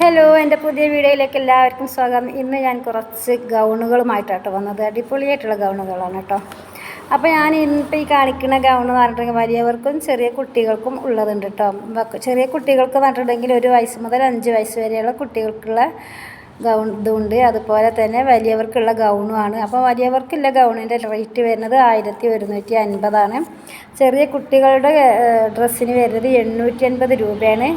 Hello, എൻ്റെ പുതിയ വീഡിയോയിലേക്ക് എല്ലാവർക്കും സ്വാഗതം. ഇന്ന് ഞാൻ കുറച്ച് ഗൗണുകളുമായിട്ടാണ് വന്നത്. അടിപൊളിയായിട്ടുള്ള ഗൗണുകളാണ് കേട്ടോ. അപ്പോൾ ഞാൻ ഇന്നിപ്പോൾ ഈ കാണിക്കുന്ന ഗൗൺ എന്ന് പറഞ്ഞിട്ടുണ്ടെങ്കിൽ വലിയവർക്കും ചെറിയ കുട്ടികൾക്കും ഉള്ളതുണ്ട് കേട്ടോ. ചെറിയ കുട്ടികൾക്ക് പറഞ്ഞിട്ടുണ്ടെങ്കിൽ 1 വയസ്സ് മുതൽ 5 വയസ്സ് വരെയുള്ള കുട്ടികൾക്കുള്ള ഗൗൺ ഇതുണ്ട്. അതുപോലെ തന്നെ വലിയവർക്കുള്ള ഗൗണുമാണ്. അപ്പോൾ വലിയവർക്കുള്ള ഗൗണിൻ്റെ റേറ്റ് വരുന്നത് 1150 ചെറിയ കുട്ടികളുടെ ഡ്രസ്സിന് വരുന്നത് 850 രൂപയാണ്.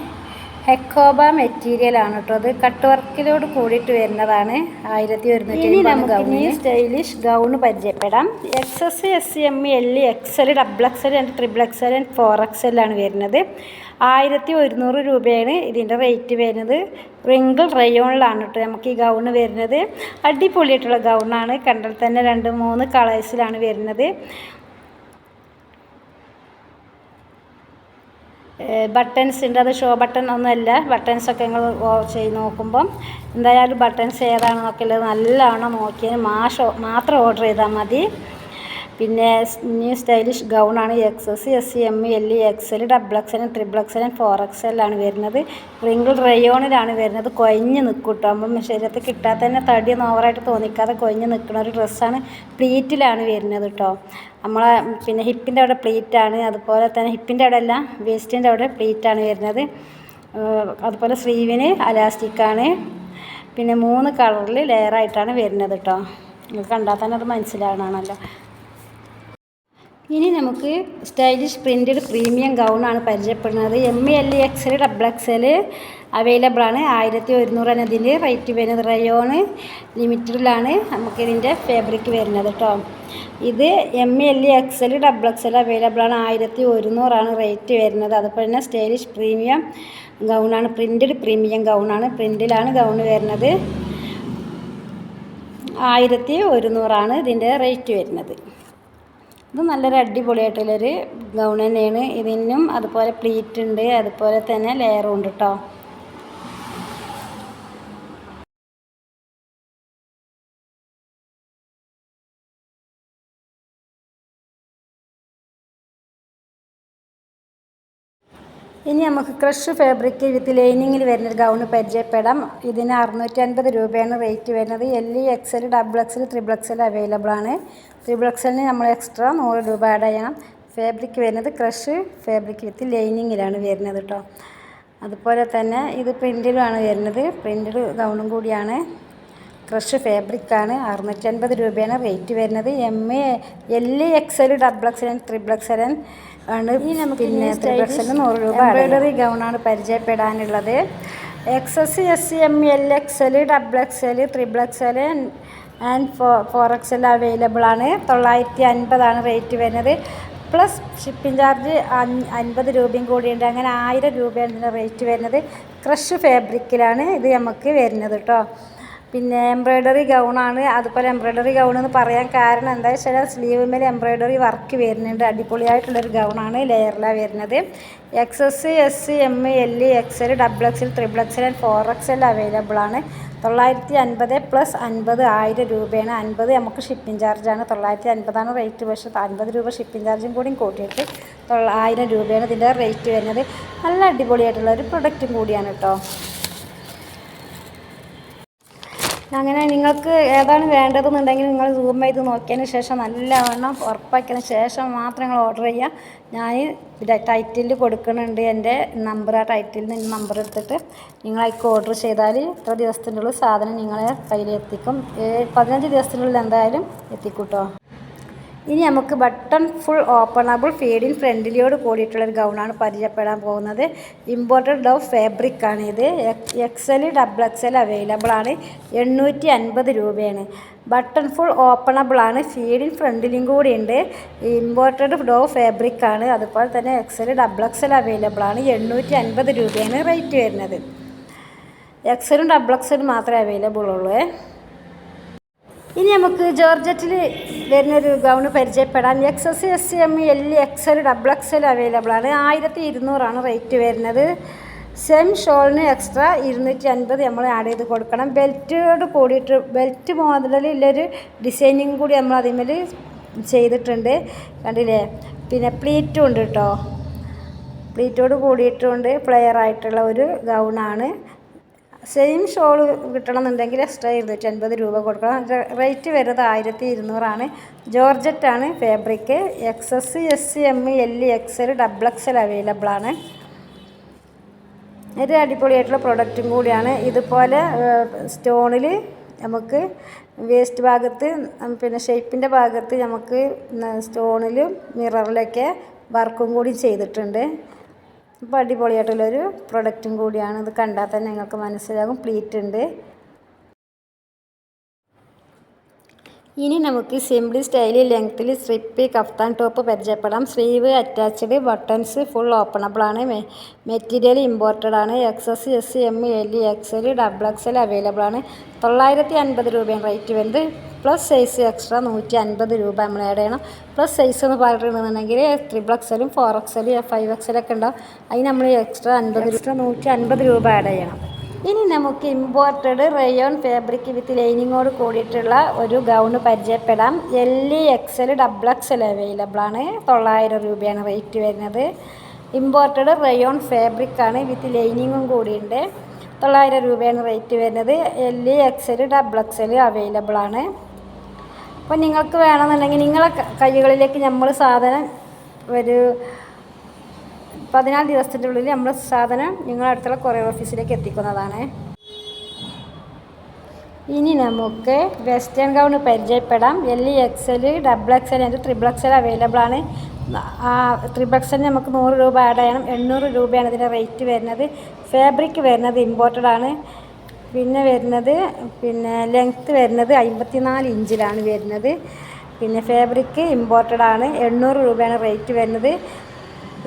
ഹെക്കോബ മെറ്റീരിയലാണ് കേട്ടോ. അത് കട്ട് വർക്കിലോട് കൂടിയിട്ട് വരുന്നതാണ്. 1150 ഗൗണിന് സ്റ്റൈലിഷ് ഗൗണ് പരിചയപ്പെടാം. XS, SM, L, XL, XXL and XXL and 4XL ആണ് വരുന്നത്. 1100 രൂപയാണ് ഇതിൻ്റെ റേറ്റ് വരുന്നത്. റിങ്കിൾ റയോണിലാണ് കേട്ടോ നമുക്ക് ഈ ഗൗണ് വരുന്നത്. അടിപൊളിയായിട്ടുള്ള ഗൗണാണ്. കണ്ടാൽ തന്നെ 2-3 കളേഴ്സിലാണ് വരുന്നത്. ബട്ടൺസ് ഉണ്ട്. അത് ഷോ ബട്ടൺ ഒന്നുമല്ല. ബട്ടൺസൊക്കെ നിങ്ങൾ ചെയ്ത് നോക്കുമ്പം എന്തായാലും ബട്ടൺസ് ഏതാണെന്നൊക്കെ ഉള്ളത് നല്ലവണ്ണം നോക്കിയതിന് മാത്രം ഓർഡർ ചെയ്താൽ മതി. പിന്നെ ന്യൂ സ്റ്റൈലിഷ് ഗൗണാണ്. XS, SM, L, XL, XXL, XXL, 4XL ആണ് വരുന്നത്. റിങ്കിൾ റയോണിലാണ് വരുന്നത്. കൊഴിഞ്ഞ് നിൽക്കും കേട്ടോ. അപ്പം ശരീരത്തിൽ കിട്ടാതെ തന്നെ തടിയൊന്നും ഓവറായിട്ട് തോന്നിക്കാതെ കൊഴിഞ്ഞ് നിൽക്കുന്ന ഒരു ഡ്രസ്സാണ്. പ്ലീറ്റിലാണ് വരുന്നത് കേട്ടോ. നമ്മളെ പിന്നെ ഹിപ്പിൻ്റെ അവിടെ പ്ലീറ്റാണ്. അതുപോലെ തന്നെ ഹിപ്പിൻ്റെ അവിടെ അല്ല, വേസ്റ്റിൻ്റെ അവിടെ പ്ലീറ്റാണ് വരുന്നത്. അതുപോലെ സ്ലീവിന് അലാസ്റ്റിക്കാണ്. പിന്നെ 3 കളറിൽ ലെയറായിട്ടാണ് വരുന്നത് കേട്ടോ. നിങ്ങൾക്ക് കണ്ടാൽ തന്നെ അത് മനസ്സിലാവണമല്ലോ. ഇനി നമുക്ക് സ്റ്റൈലിഷ് പ്രിൻറ്റഡ് പ്രീമിയം ഗൗണാണ് പരിചയപ്പെടുന്നത്. ML, XL, XXL അവൈലബിൾ ആണ്. 1100 ഇതിൻ്റെ റേറ്റ് വരുന്നത്. റയോണ് ലിമിറ്റഡിലാണ് നമുക്കിതിൻ്റെ ഫാബ്രിക് വരുന്നത് കേട്ടോ. ഇത് ML, XL, XXL അവൈലബിൾ ആണ്. 1100 റേറ്റ് വരുന്നത്. അതുപോലെ തന്നെ സ്റ്റൈലിഷ് പ്രീമിയം ഗൗണാണ്. പ്രിൻറ്റഡ് പ്രീമിയം ഗൗണാണ്. പ്രിൻറ്റിലാണ് ഗൗണ് വരുന്നത്. 1100 ഇതിൻ്റെ റേറ്റ് വരുന്നത്. ഇത് നല്ലൊരു അടിപൊളിയായിട്ടുള്ളൊരു ഗൗൺ തന്നെയാണ്. ഇതിനും അതുപോലെ പ്ലീറ്റ് ഉണ്ട്, അതുപോലെ തന്നെ ലെയറും ഉണ്ട് കേട്ടോ. ഇനി നമുക്ക് ക്രഷ് ഫാബ്രിക് വിത്ത് ലൈനിങ്ങിൽ വരുന്നൊരു ഗൗണ് പരിചയപ്പെടാം. ഇതിന് 650 രൂപയാണ് റേറ്റ് വരുന്നത്. L, XL, XXL, XXL available ആണ്. XXLന് നമ്മൾ എക്സ്ട്രാ 100 രൂപ ആഡ് ചെയ്യണം. ഫാബ്രിക് വരുന്നത് ക്രഷ് ഫാബ്രിക് വിത്ത് ലൈനിങ്ങിലാണ് വരുന്നത് കേട്ടോ. അതുപോലെ തന്നെ ഇത് പ്രിൻറ്റിലാണ് വരുന്നത്. പ്രിൻറ്റഡ് ഗൗണും കൂടിയാണ്. ക്രഷ് ഫാബ്രിക്കാണ്. 650 രൂപയാണ് റേറ്റ് വരുന്നത്. L, XL, XXL, XXL ആണ്. പിന്നെ XXL 100 രൂപ. എംബ്രോയ്ഡറി ഗൗണാണ് പരിചയപ്പെടാനുള്ളത്. XS, SM, L, XL, XXL, XXL and 4XL available ആണ്. 950 റേറ്റ് വരുന്നത്. പ്ലസ് ഷിപ്പിംഗ് ചാർജ് 50 രൂപയും കൂടിയുണ്ട്. അങ്ങനെ 1000 രൂപയാണ് ഇതിൻ്റെ റേറ്റ് വരുന്നത്. ക്രഷ് ഫാബ്രിക്കിലാണ് ഇത് നമുക്ക് വരുന്നത് കേട്ടോ. പിന്നെ എംബ്രോയ്ഡറി ഗൗണാണ്. അതുപോലെ എംബ്രോയ്ഡറി ഗൗൺ എന്ന് പറയാൻ കാരണം എന്താ വെച്ചാൽ സ്ലീവ് മേലെ എംബ്രോയ്ഡറി വർക്ക് വരുന്നുണ്ട്. അടിപൊളിയായിട്ടുള്ളൊരു ഗൗണാണ്. ലെയറിലാണ് വരുന്നത്. XS, SM, L, XL, XXL, XXL and 4XL available ആണ്. 950 പ്ലസ് 50 1000 രൂപയാണ്. 50 നമുക്ക് ഷിപ്പിംഗ് ചാർജാണ്. 950 റേറ്റ്. പക്ഷേ 50 രൂപ ഷിപ്പിംഗ് ചാർജും കൂടി കൂട്ടിയിട്ട് 1000 രൂപയാണ് ഇതിൻ്റെ റേറ്റ് വരുന്നത്. നല്ല അടിപൊളിയായിട്ടുള്ള ഒരു പ്രൊഡക്റ്റും കൂടിയാണ് കേട്ടോ. അങ്ങനെ നിങ്ങൾക്ക് ഏതാണ് വേണ്ടതെന്നുണ്ടെങ്കിൽ നിങ്ങൾ സൂം ചെയ്ത് നോക്കിയതിന് ശേഷം നല്ലവണ്ണം ഉറപ്പാക്കിയതിന് ശേഷം മാത്രം നിങ്ങൾ ഓർഡർ ചെയ്യുക. ഞാൻ ടൈറ്റിൽ കൊടുക്കുന്നുണ്ട് എൻ്റെ നമ്പർ. ആ ടൈറ്റിൽ നിന്ന് നമ്പർ എടുത്തിട്ട് നിങ്ങളതിലേക്ക് ഓർഡർ ചെയ്താൽ ഇത്ര ദിവസത്തിനുള്ളിൽ സാധനം നിങ്ങളെ കയ്യിലെത്തിക്കും. 15 ദിവസത്തിനുള്ളിൽ എന്തായാലും എത്തിക്കും കേട്ടോ. ഇനി നമുക്ക് ബട്ടൺ ഫുൾ ഓപ്പണബിൾ ഫീഡിൻ ഫ്രണ്ടിലിയോട് കൂടിയിട്ടുള്ളൊരു ഗൗണാണ് പരിചയപ്പെടാൻ പോകുന്നത്. ഇമ്പോർട്ടഡ് ഡവ് ഫാബ്രിക്കാണ് ഇത്. XL, XXL അവൈലബിൾ ആണ്. 850 രൂപയാണ്. ബട്ടൺ ഫുൾ ഓപ്പണബിൾ ആണ്. ഫീഡിൻ ഫ്രണ്ടിലും കൂടി ഉണ്ട്. ഇമ്പോർട്ടഡ് ഡവ് ഫാബ്രിക്കാണ്. അതുപോലെ തന്നെ XL, XXL അവൈലബിൾ ആണ്. 850 രൂപയാണ് റേറ്റ് വരുന്നത്. XL, XXL മാത്രമേ അവൈലബിൾ ഉള്ളൂ. ഇനി നമുക്ക് ജോർജറ്റിൽ വരുന്നൊരു ഗൗണ് പരിചയപ്പെടാം. XS, SM, L, XL, XXL available ആണ്. 1200 റേറ്റ് വരുന്നത്. സെയിം ഷോളിന് എക്സ്ട്രാ 250 നമ്മൾ ആഡ് ചെയ്ത് കൊടുക്കണം. ബെൽറ്റോട് കൂടിയിട്ട് ബെൽറ്റ് മോഡലിലൊരു ഡിസൈനിങ് കൂടി നമ്മൾ അതിന്മേൽ ചെയ്തിട്ടുണ്ട്. കണ്ടില്ലേ? പിന്നെ പ്ലീറ്റും ഉണ്ട് കേട്ടോ. പ്ലീറ്റോട് കൂടിയിട്ടുണ്ട്. ഫ്ലെയർ ആയിട്ടുള്ള ഒരു ഗൗണാണ്. സെയിം ഷോൾ കിട്ടണമെന്നുണ്ടെങ്കിൽ എക്സ്ട്രാ 250 രൂപ കൊടുക്കണം. റേറ്റ് വരുന്നത് 1200 ജോർജറ്റാണ് fabric. XS, S, M, L, XL, XXL available ആണ്. ഒരു അടിപൊളിയായിട്ടുള്ള പ്രൊഡക്റ്റും കൂടിയാണ്. ഇതുപോലെ സ്റ്റോണിൽ നമുക്ക് വേസ്റ്റ് ഭാഗത്ത് പിന്നെ ഷേപ്പിൻ്റെ ഭാഗത്ത് നമുക്ക് സ്റ്റോണിലും മിററിലൊക്കെ വർക്കും കൂടി ചെയ്തിട്ടുണ്ട്. അപ്പോൾ അടിപൊളിയായിട്ടുള്ളൊരു പ്രൊഡക്റ്റും കൂടിയാണ്. ഇത് കണ്ടാൽ തന്നെ നിങ്ങൾക്ക് മനസ്സിലാകും. പ്ലീറ്റ് ഉണ്ട്. ഇനി നമുക്ക് സിംപിൾ സ്റ്റൈലിൽ ലെങ്ത്തിൽ സ്ട്രിപ്പ് കഫ്താൻ ടോപ്പ് പരിചയപ്പെടാം. Sleeve attached, buttons full openable ആണ്. മെറ്റീരിയൽ ഇമ്പോർട്ടഡ് ആണ്. XS, S, M, L, XL, XXL available ആണ്. 950 രൂപയാണ് റേറ്റ് വരുന്നത്. പ്ലസ് സൈസ് എക്സ്ട്രാ 150 രൂപ നമ്മൾ ആഡ് ചെയ്യണം. പ്ലസ് സൈസ് എന്ന് പറഞ്ഞിട്ടുണ്ടെന്നുണ്ടെങ്കിൽ 3XL, 4XL, 5XL ഒക്കെ ഉണ്ടാവും. അതിന് നമ്മൾ എക്സ്ട്രാ 150 രൂപ ആഡ് ചെയ്യണം. ഇനി നമുക്ക് ഇമ്പോർട്ടഡ് റയോൺ ഫാബ്രിക് വിത്ത് ലൈനിങ്ങോട് കൂടിയിട്ടുള്ള ഒരു ഗൗണ് പരിചയപ്പെടാം. L, XL, XXL അവൈലബിൾ ആണ്. 900 രൂപയാണ് റേറ്റ് വരുന്നത്. ഇമ്പോർട്ടഡ് റയോൺ ഫാബ്രിക് ആണ്, വിത്ത് ലൈനിങ്ങും കൂടിയുണ്ട്. 900 രൂപയാണ് റേറ്റ് വരുന്നത്. L, XL, XXL അവൈലബിൾ ആണ്. അപ്പോൾ നിങ്ങൾക്ക് വേണമെന്നുണ്ടെങ്കിൽ നിങ്ങളെ കൈകളിലേക്ക് നമ്മൾ സാധനം ഒരു 14 ദിവസത്തിൻ്റെ ഉള്ളിൽ നമ്മൾ സാധനം നിങ്ങളുടെ അടുത്തുള്ള കൊറിയർ ഓഫീസിലേക്ക് എത്തിക്കുന്നതാണ്. ഇനി നമുക്ക് വെസ്റ്റേൺ ഗൗൺ പരിചയപ്പെടാം. L, XL, XXL and 3XL available ആണ്. 3XL നമുക്ക് 100 രൂപ ആഡ് ചെയ്യണം. 800 രൂപയാണ് ഇതിൻ്റെ റേറ്റ് വരുന്നത്. ഫാബ്രിക് വരുന്നത് ഇമ്പോർട്ടഡ് ആണ്. പിന്നെ വരുന്നത് ലെങ്ത്ത് വരുന്നത് 54 ഇഞ്ചിലാണ് വരുന്നത്. പിന്നെ ഫാബ്രിക് ഇമ്പോർട്ടഡ് ആണ്. 800 രൂപയാണ് റേറ്റ് വരുന്നത്.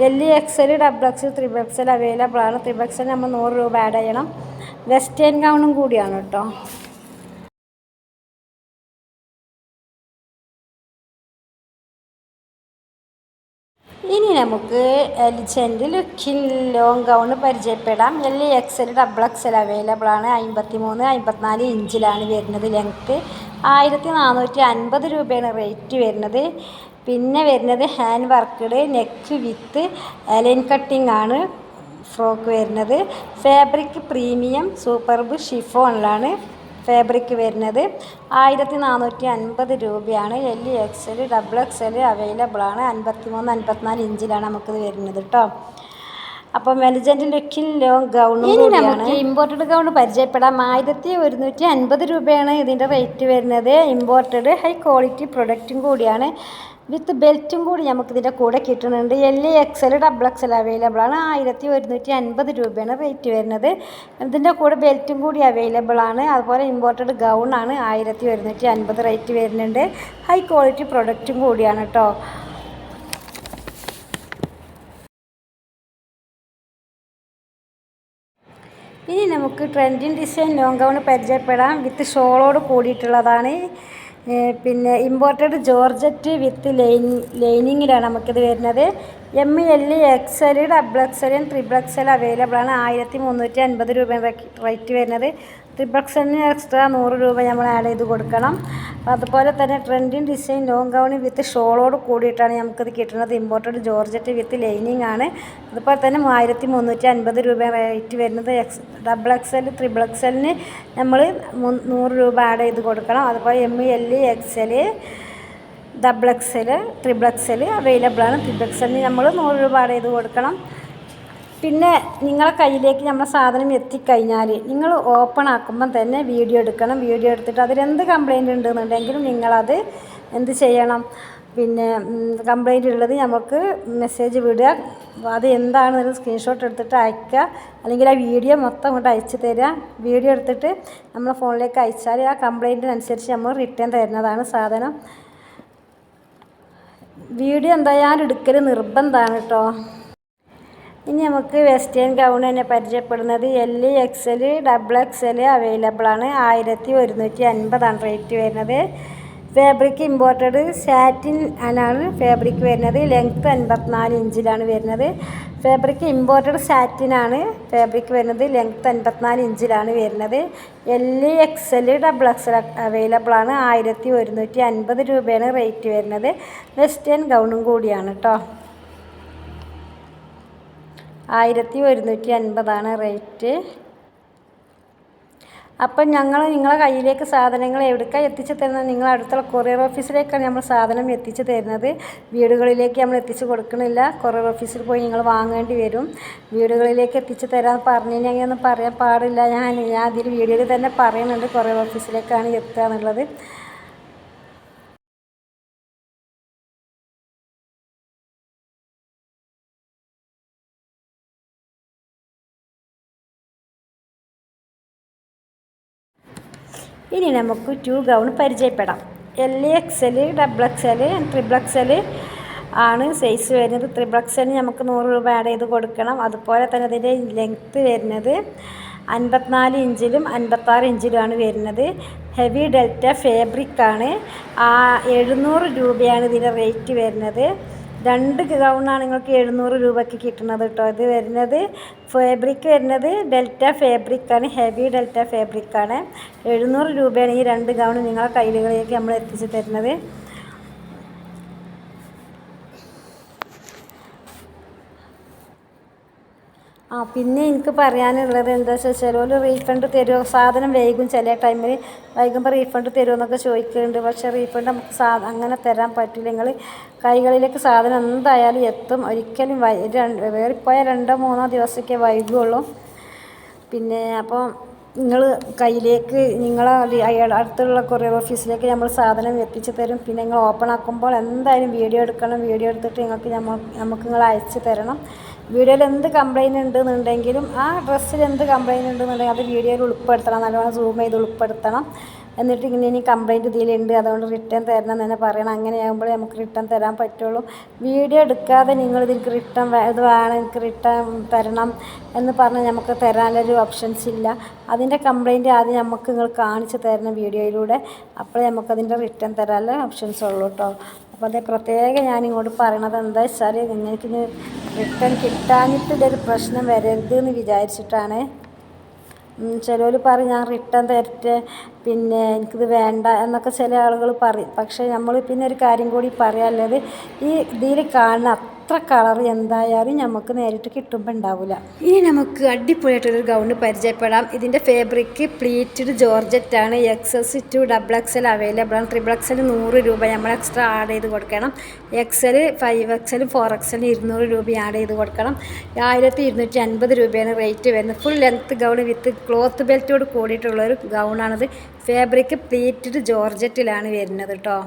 L, XL, XXL, 3XL available ആണ്. 3XL നമ്മൾ 100 രൂപ ആഡ് ചെയ്യണം. വെസ്റ്റേൺ ഗൗണും കൂടിയാണ് കേട്ടോ. ഇനി നമുക്ക് എലിജൻ്റ് ലുക്കിൽ ലോങ് ഗൗണ് പരിചയപ്പെടാം. L, XL, XXL അവൈലബിൾ ആണ്. 53, 54 ഇഞ്ചിലാണ് വരുന്നത് ലെങ്ത്ത്. 1450 രൂപയാണ് റേറ്റ് വരുന്നത്. പിന്നെ വരുന്നത് ഹാൻഡ് വർക്ക്ഡ് നെക്ക് വിത്ത് ലൈൻ കട്ടിംഗ് ആണ് ഫ്രോക്ക് വരുന്നത്. ഫാബ്രിക് പ്രീമിയം സൂപ്പർബ് ഷിഫോണിലാണ് ഫാബ്രിക് വരുന്നത്. 1450 രൂപയാണ്. L, XL, XXL അവൈലബിൾ ആണ്. 53, 54 ഇഞ്ചിലാണ് നമുക്കിത് വരുന്നത് കേട്ടോ. അപ്പം എലിജൻ്റ് ലുക്കിൽ ലോങ് ഗൗൺ. ഇനി നമുക്ക് ഇമ്പോർട്ടഡ് ഗൗൺ പരിചയപ്പെടാം. 1150 രൂപയാണ് ഇതിൻ്റെ റേറ്റ് വരുന്നത്. ഇമ്പോർട്ടഡ് ഹൈ ക്വാളിറ്റി പ്രൊഡക്റ്റും കൂടിയാണ്. വിത്ത് ബെൽറ്റും കൂടി നമുക്കിതിൻ്റെ കൂടെ കിട്ടുന്നുണ്ട്. L, XL, XXL അവൈലബിൾ ആണ്. 1150 രൂപയാണ് റേറ്റ് വരുന്നത്. ഇതിൻ്റെ കൂടെ ബെൽറ്റും കൂടി അവൈലബിൾ ആണ്. അതുപോലെ ഇമ്പോർട്ടഡ് ഗൗണാണ്. 1150 റേറ്റ് വരുന്നുണ്ട്. ഹൈ ക്വാളിറ്റി പ്രൊഡക്റ്റും കൂടിയാണ് കേട്ടോ. ഇനി നമുക്ക് ട്രെൻഡിങ് ഡിസൈൻ ലോങ് ഗൗൺ പരിചയപ്പെടാം. വിത്ത് ഷോളോട് കൂടിയിട്ടുള്ളതാണ്. പിന്നെ ഇമ്പോർട്ടഡ് ജോർജറ്റ് വിത്ത് ലൈനിങ്ങിലാണ് നമുക്കിത് വരുന്നത്. M, L, XL, XXL, 3XL available ആണ്. 1350 രൂപയാണ് റേറ്റ് വരുന്നത്. 3XL എക്സ്ട്രാ 100 രൂപ നമ്മൾ ആഡ് ചെയ്ത് കൊടുക്കണം. അതുപോലെ തന്നെ trending design long gown with ഷോളോട് കൂടിയിട്ടാണ് നമുക്കിത് കിട്ടുന്നത്. ഇമ്പോർട്ടഡ് ജോർജറ്റ് വിത്ത് ലൈനിങ് ആണ്. അതുപോലെ തന്നെ 1350 രൂപ റേറ്റ് വരുന്നത്. XXL, 3XL നമ്മൾ 100 രൂപ ആഡ് ചെയ്ത് കൊടുക്കണം. അതുപോലെ M, L, XL, XXL, 3XL available ആണ്. 3XL നമ്മൾ 100 രൂപ ആഡ് ചെയ്ത് കൊടുക്കണം. പിന്നെ നിങ്ങളെ കയ്യിലേക്ക് നമ്മൾ സാധനം എത്തിക്കഴിഞ്ഞാൽ നിങ്ങൾ ഓപ്പൺ ആക്കുമ്പം തന്നെ വീഡിയോ എടുക്കണം. വീഡിയോ എടുത്തിട്ട് അതിലെന്ത് കംപ്ലയിൻ്റ് ഉണ്ടെന്നുണ്ടെങ്കിലും നിങ്ങളത് എന്ത് ചെയ്യണം, പിന്നെ കംപ്ലയിൻ്റ് ഉള്ളത് നമുക്ക് മെസ്സേജ് വിടുക. അത് എന്താണെന്ന് സ്ക്രീൻഷോട്ട് എടുത്തിട്ട് അയക്കുക. അല്ലെങ്കിൽ ആ വീഡിയോ മൊത്തം കൊണ്ട് അയച്ചു തരിക. വീഡിയോ എടുത്തിട്ട് നമ്മളെ ഫോണിലേക്ക് അയച്ചാൽ ആ കംപ്ലയിൻറ്റിനനുസരിച്ച് നമ്മൾ റിട്ടേൺ തരുന്നതാണ് സാധനം. വീഡിയോ എന്തായാലും എടുക്കൽ നിർബന്ധമാണ് കേട്ടോ. ഇനി നമുക്ക് വെസ്റ്റേൺ ഗൗൺ തന്നെ പരിചയപ്പെടുന്നത്. L, XL, XXL അവൈലബിൾ ആണ്. 1150 റേറ്റ് വരുന്നത്. ഫാബ്രിക് ഇമ്പോർട്ടഡ് സാറ്റിൻ ആണ് ഫാബ്രിക് വരുന്നത്. ലെങ്ത്ത് 54 ഇഞ്ചിലാണ് വരുന്നത്. ഫാബ്രിക് ഇമ്പോർട്ടഡ് സാറ്റിനാണ് ഫാബ്രിക് വരുന്നത്. ലെങ്ത്ത് 54 ഇഞ്ചിലാണ് വരുന്നത്. L, XL, XXL അവൈലബിൾ ആണ്. 1150 രൂപയാണ് റേറ്റ് വരുന്നത്. വെസ്റ്റേൺ ഗൗണും കൂടിയാണ് കേട്ടോ. 1150 റേറ്റ്. അപ്പം ഞങ്ങൾ നിങ്ങളെ കയ്യിലേക്ക് സാധനങ്ങൾ എവിടേക്കാണ് എത്തിച്ച് തരുന്നത്? നിങ്ങൾ അടുത്തുള്ള കൊറിയർ ഓഫീസിലേക്കാണ് നമ്മൾ സാധനം എത്തിച്ച് തരുന്നത്. വീടുകളിലേക്ക് നമ്മൾ എത്തിച്ച് കൊടുക്കണില്ല. കൊറിയർ ഓഫീസിൽ പോയി നിങ്ങൾ വാങ്ങേണ്ടി വരും. വീടുകളിലേക്ക് എത്തിച്ച് തരാൻ പറഞ്ഞിനി അങ്ങനെയൊന്നും പറയാൻ പാടില്ല. ഞാൻ അതിൽ വീഡിയോയിൽ തന്നെ പറയുന്നുണ്ട് കൊറിയർ ഓഫീസിലേക്കാണ് എത്തുക എന്നുള്ളത്. ഇനി നമുക്ക് 2 ഗൗൺ പരിചയപ്പെടാം. LXL, XXL, XXL ആണ് സൈസ് വരുന്നത്. XXL നമുക്ക് 100 രൂപ ആഡ് ചെയ്ത് കൊടുക്കണം. അതുപോലെ തന്നെ അതിൻ്റെ ലെങ്ത്ത് വരുന്നത് 54 ഇഞ്ചിലും 56 ഇഞ്ചിലുമാണ് വരുന്നത്. Heavy delta ഫാബ്രിക്കാണ്. 700 രൂപയാണ് ഇതിൻ്റെ റേറ്റ് വരുന്നത്. 2 ഗൗണാണ് നിങ്ങൾക്ക് 700 രൂപയ്ക്ക് കിട്ടുന്നത് കേട്ടോ. ഇത് വരുന്നത് ഫാബ്രിക് വരുന്നത് ഡെൽറ്റ ഫാബ്രിക്കാണ്, ഹെവി ഡെൽറ്റ ഫാബ്രിക്കാണ്. 700 രൂപയാണ് ഈ 2 ഗൗൺ നിങ്ങളെ കയ്യിലേക്ക് നമ്മൾ എത്തിച്ച് തരുന്നത്. പിന്നെ എനിക്ക് പറയാനുള്ളത് എന്താ വെച്ചാൽ ചിലവർ റീഫണ്ട് തരുമോ, സാധനം വൈകും, ചില ടൈമിൽ വൈകുമ്പോൾ റീഫണ്ട് തരുമോ എന്നൊക്കെ ചോദിക്കുന്നുണ്ട്. പക്ഷേ റീഫണ്ട് നമുക്ക് അങ്ങനെ തരാൻ പറ്റില്ല. നിങ്ങൾ കൈകളിലേക്ക് സാധനം എന്തായാലും എത്തും. ഒരിക്കലും വേറിപ്പോയാൽ 2-3 ദിവസമൊക്കെ വൈകുള്ളൂ. പിന്നെ അപ്പോൾ നിങ്ങൾ കയ്യിലേക്ക് അടുത്തുള്ള കൊറിയർ ഓഫീസിലേക്ക് നമ്മൾ സാധനം എത്തിച്ച് തരും. പിന്നെ നിങ്ങൾ ഓപ്പൺ ആക്കുമ്പോൾ എന്തായാലും വീഡിയോ എടുക്കണം. വീഡിയോ എടുത്തിട്ട് നമുക്ക് നിങ്ങൾ അയച്ച് തരണം. വീഡിയോയിൽ എന്ത് കംപ്ലയിൻറ്റ് ഉണ്ടെന്നുണ്ടെങ്കിലും ആ ഡ്രസ്സിൽ എന്ത് കംപ്ലയിൻറ്റ് ഉണ്ടെന്നുണ്ടെങ്കിൽ അത് വീഡിയോയിൽ ഉൾപ്പെടുത്തണം. നല്ലോണം സൂം ചെയ്ത് ഉൾപ്പെടുത്തണം. എന്നിട്ട് ഇനി കംപ്ലയിൻറ്റ് ഇതിലുണ്ട്, അതുകൊണ്ട് റിട്ടേൺ തരണം എന്ന് തന്നെ പറയണം. അങ്ങനെയാകുമ്പോഴേ നമുക്ക് റിട്ടേൺ തരാൻ പറ്റുള്ളൂ. വീഡിയോ എടുക്കാതെ നിങ്ങൾ ഇതിലേക്ക് റിട്ടേൺ ഇത് വേണം, എനിക്ക് റിട്ടേൺ തരണം എന്ന് പറഞ്ഞാൽ നമുക്ക് തരാനൊരു ഓപ്ഷൻസ് ഇല്ല. അതിൻ്റെ കംപ്ലയിൻറ്റ് ആദ്യം നമുക്ക് നിങ്ങൾ കാണിച്ച് തരണം വീഡിയോയിലൂടെ. അപ്പോഴേ നമുക്കതിൻ്റെ റിട്ടേൺ തരാനുള്ള ഓപ്ഷൻസ് ഉള്ളൂ കേട്ടോ. അപ്പോൾ അത് പ്രത്യേകം ഞാനിങ്ങോട്ട് പറയണത് എന്താ വെച്ചാൽ നിങ്ങൾക്ക് റിട്ടേൺ കിട്ടാനിട്ടൊരു പ്രശ്നം വരരുത് എന്ന് വിചാരിച്ചിട്ടാണ്. ചിലർ പറയും ഞാൻ റിട്ടേൺ തരട്ടെ, പിന്നെ എനിക്കിത് വേണ്ട എന്നൊക്കെ ചില ആളുകൾ പറയും. പക്ഷേ നമ്മൾ പിന്നെ ഒരു കാര്യം കൂടി പറയാനുള്ളത്, ഈ ഇതിൽ കാണുന്ന അത്ര കളർ എന്തായാലും നമുക്ക് നേരിട്ട് കിട്ടുമ്പോൾ ഉണ്ടാവില്ല. ഇനി നമുക്ക് അടിപൊളിയായിട്ടൊരു ഗൗണ് പരിചയപ്പെടാം. ഇതിൻ്റെ ഫാബ്രിക് പ്ലീറ്റഡ് ജോർജറ്റാണ്. XS to XXL അവൈലബിൾ ആണ്. XXL 100 രൂപ നമ്മൾ എക്സ്ട്രാ ആഡ് ചെയ്ത് കൊടുക്കണം. XL, 5XL, 4XL 200 രൂപ ആഡ് ചെയ്ത് കൊടുക്കണം. 1250 രൂപയാണ് റേറ്റ് വരുന്നത്. Full length gown with cloth ബെൽറ്റോട് കൂടിയിട്ടുള്ളൊരു ഗൗണാണിത്. ഫാബ്രിക് പ്ലീറ്റഡ് ജോർജറ്റിലാണ് വരുന്നത് കേട്ടോ.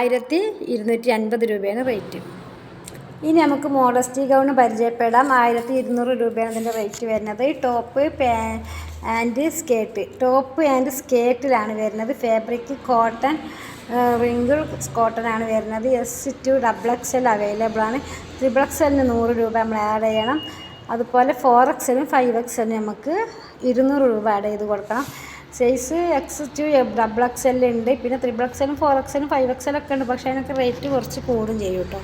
1250 രൂപയാണ് റേറ്റ്. ഇനി നമുക്ക് മോഡസ്റ്റി ഗൗൺ പരിചയപ്പെടാം. 1200 രൂപയാണ് ഇതിൻ്റെ റേറ്റ് വരുന്നത്. Top and skirt, top and സ്കേർട്ടിലാണ് വരുന്നത്. ഫാബ്രിക് കോട്ടൺ, റിങ്കിൾ കോട്ടൺ ആണ് വരുന്നത്. S to XXL അവൈലബിൾ ആണ്. XXLന് 100 രൂപ നമ്മൾ ആഡ് ചെയ്യണം. അതുപോലെ 4XL, 5XL നമുക്ക് 200 രൂപ ആഡ് ചെയ്ത് കൊടുക്കണം. സൈസ് X to XXL ഉണ്ട്. പിന്നെ XXL, 4XL, 5XL ഒക്കെ ഉണ്ട്. പക്ഷേ അതിനൊക്കെ റേറ്റ് കുറച്ച് കൂടും ചെയ്യും കേട്ടോ.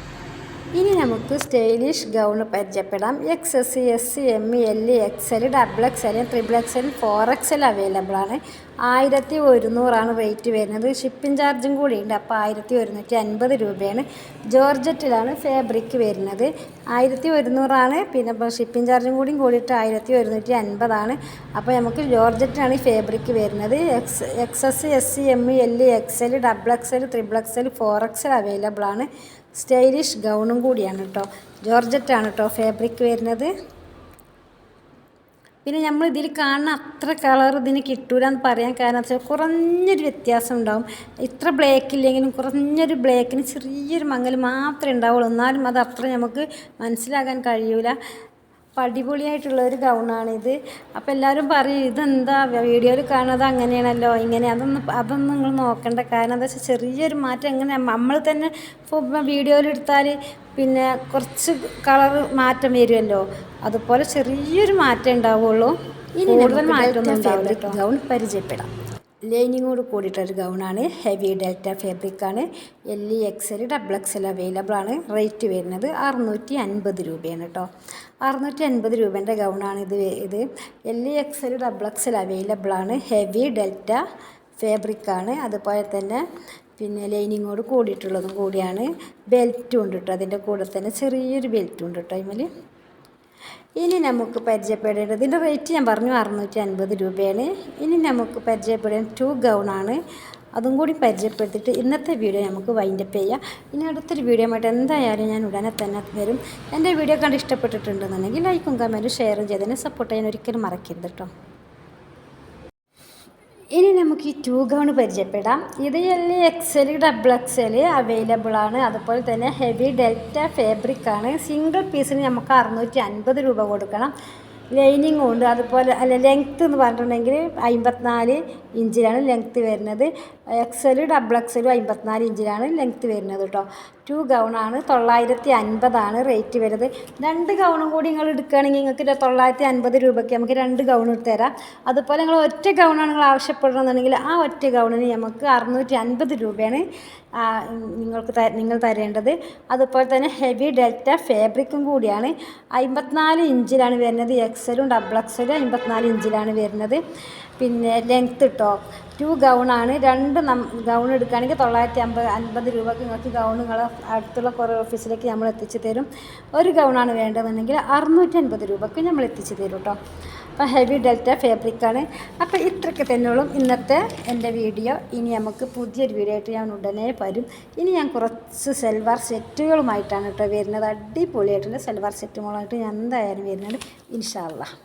ഇനി നമുക്ക് സ്റ്റൈലിഷ് ഗൗൺ പരിചയപ്പെടാം. XS, S, M, L, XL, XXL, XXL, 4XL available ആണ്. 1100 റേറ്റ് വരുന്നത്. ഷിപ്പിംഗ് ചാർജും കൂടി ഉണ്ട്. അപ്പോൾ 1150 രൂപയാണ്. ജോർജറ്റിലാണ് ഫാബ്രിക് വരുന്നത്. 1100 പിന്നെ ഷിപ്പിംഗ് ചാർജും കൂടിയിട്ട് 1150. അപ്പോൾ നമുക്ക് ജോർജറ്റിലാണ് ഫാബ്രിക് വരുന്നത്. XS, S, M, L, XL, XXL, XXL, 4XL available ആണ്. സ്റ്റൈലിഷ് ഗൗണും കൂടിയാണ് കേട്ടോ. ജോർജറ്റാണ് കേട്ടോ ഫാബ്രിക് വരുന്നത്. പിന്നെ നമ്മൾ ഇതിൽ കാണുന്ന അത്ര കളർ ഇതിന് കിട്ടൂല എന്ന് പറയാൻ കാരണം വെച്ചാൽ കുറഞ്ഞൊരു വ്യത്യാസം ഉണ്ടാവും. ഇത്ര ബ്ലാക്ക് ഇല്ലെങ്കിലും കുറഞ്ഞൊരു ബ്ലാക്കിന് ചെറിയൊരു മങ്ങൽ മാത്രമേ ഉണ്ടാവുള്ളൂ. എന്നാലും അത് അത്ര നമുക്ക് മനസ്സിലാക്കാൻ കഴിയൂല. അപ്പോൾ അടിപൊളിയായിട്ടുള്ളൊരു ഗൗണാണിത്. അപ്പോൾ എല്ലാവരും പറയും ഇതെന്താ വീഡിയോയിൽ കാണുന്നത് അങ്ങനെയാണല്ലോ ഇങ്ങനെ. അതൊന്നും നിങ്ങൾ നോക്കേണ്ട. കാരണം എന്താ വെച്ചാൽ ചെറിയൊരു മാറ്റം എങ്ങനെ നമ്മൾ തന്നെ ഇപ്പോൾ വീഡിയോയിൽ എടുത്താൽ പിന്നെ കുറച്ച് കളർ മാറ്റം വരുമല്ലോ, അതുപോലെ ചെറിയൊരു മാറ്റം ഉണ്ടാവുള്ളൂ. കൂടുതൽ മാറ്റമൊന്നും ഉണ്ടാവില്ല. ഗൗൺ പരിചയപ്പെടാം. ലൈനിങ്ങോട് കൂടിയിട്ടൊരു ഗൗണാണ്. ഹെവി ഡെൽറ്റ ഫാബ്രിക്കാണ്. L, XL, XXL അവൈലബിൾ ആണ്. റേറ്റ് വരുന്നത് 650 രൂപയാണ് കേട്ടോ. 650 രൂപേൻ്റെ ഗൗണാണ് ഇത്. L, XL, XXL അവൈലബിൾ ആണ്. ഹെവി ഡെൽറ്റ ഫാബ്രിക്കാണ്. അതുപോലെ തന്നെ പിന്നെ ലൈനിങ്ങോട് കൂടിയിട്ടുള്ളതും കൂടിയാണ്. ബെൽറ്റും ഉണ്ട് കേട്ടോ. അതിൻ്റെ കൂടെ തന്നെ ചെറിയൊരു ബെൽറ്റും ഉണ്ട് കേട്ടോ. അതിൽ ഇനി നമുക്ക് പരിചയപ്പെടേണ്ടത് ഇതിൻ്റെ റേറ്റ് ഞാൻ പറഞ്ഞു 650 രൂപയാണ്. ഇനി നമുക്ക് പരിചയപ്പെടേണ്ടത് 2 ഗൗണാണ്. അതും കൂടി പരിചയപ്പെടുത്തിയിട്ട് ഇന്നത്തെ വീഡിയോ നമുക്ക് വൈൻഡപ്പ് ചെയ്യാം. ഇനി അടുത്തൊരു വീഡിയോ ആയിട്ട് എന്തായാലും ഞാൻ ഉടനെ തന്നെ വരും. എൻ്റെ വീഡിയോ കണ്ട് ഇഷ്ടപ്പെട്ടിട്ടുണ്ടെന്നുണ്ടെങ്കിൽ ലൈക്കും കമൻറ്റും ഷെയറും ചെയ്തതിനെ സപ്പോർട്ട് ചെയ്യാൻ ഒരിക്കലും മറക്കരുത് കേട്ടോ. ഇനി നമുക്ക് ഈ 2 ഗൗൺ പരിചയപ്പെടാം. ഇത് XL ഡബിൾ XL അവൈലബിൾ ആണ്. അതുപോലെ തന്നെ ഹെവി ഡെൽറ്റ ഫാബ്രിക് ആണ്. സിംഗിൾ പീസിന് നമുക്ക് 650 രൂപ കൊടുക്കണം. ലൈനിങ്ങും ഉണ്ട്. അതുപോലെ ലെങ്ത്ത് എന്ന് പറഞ്ഞിട്ടുണ്ടെങ്കിൽ 54 ഇഞ്ചിലാണ് ലെങ്ത്ത് വരുന്നത്. XL ഡബിൾ XL 54 ഇഞ്ചിലാണ് ലെങ്ത്ത് വരുന്നത് കേട്ടോ. 2 ഗൗണാണ് 950 റേറ്റ് വരുന്നത്. 2 ഗൗണും കൂടി നിങ്ങൾ എടുക്കുകയാണെങ്കിൽ നിങ്ങൾക്ക് 950 രൂപയ്ക്ക് നമുക്ക് 2 ഗൗൺ എടുത്ത് തരാം. അതുപോലെ നിങ്ങൾ ഒറ്റ ഗൗണാണ് നിങ്ങൾ ആവശ്യപ്പെടണമെന്നുണ്ടെങ്കിൽ ആ ഒറ്റ ഗൗണിന് നമുക്ക് 650 രൂപയാണ് നിങ്ങൾ തരേണ്ടത്. അതുപോലെ തന്നെ ഹെവി ഡെൽറ്റ ഫാബ്രിക്കും കൂടിയാണ്. 54 ഇഞ്ചിലാണ് വരുന്നത്. XLും ഡബിൾ XL 54 ഇഞ്ചിലാണ് വരുന്നത്. പിന്നെ ലെങ്ത്ത് കേട്ടോ 2 ഗൗണാണ്. 2 ഗൗൺ എടുക്കുകയാണെങ്കിൽ 950 രൂപയ്ക്ക് നിങ്ങൾക്ക് ഗൗൺ നിങ്ങളെ അടുത്തുള്ള കുറേ ഓഫീസിലേക്ക് നമ്മൾ എത്തിച്ചു തരും. ഒരു ഗൗണാണ് വേണ്ടതെന്നുണ്ടെങ്കിൽ 650 രൂപയ്ക്ക് നമ്മൾ എത്തിച്ചു തരും കേട്ടോ. അപ്പോൾ ഹെവി ഡെൽറ്റ ഫാബ്രിക്കാണ്. അപ്പോൾ ഇത്രയ്ക്ക് തന്നെയുള്ളൂ ഇന്നത്തെ എൻ്റെ വീഡിയോ. ഇനി നമുക്ക് പുതിയൊരു വീഡിയോ ആയിട്ട് ഞാൻ ഉടനെ വരും. ഇനി ഞാൻ കുറച്ച് സൽവാർ സെറ്റുകളുമായിട്ടാണ് കേട്ടോ വരുന്നത്. അടിപൊളിയായിട്ടുള്ള സൽവാർ സെറ്റുകളായിട്ട് ഞാൻ എന്തായാലും വരുന്നത് ഇൻഷാ അല്ലാഹ്.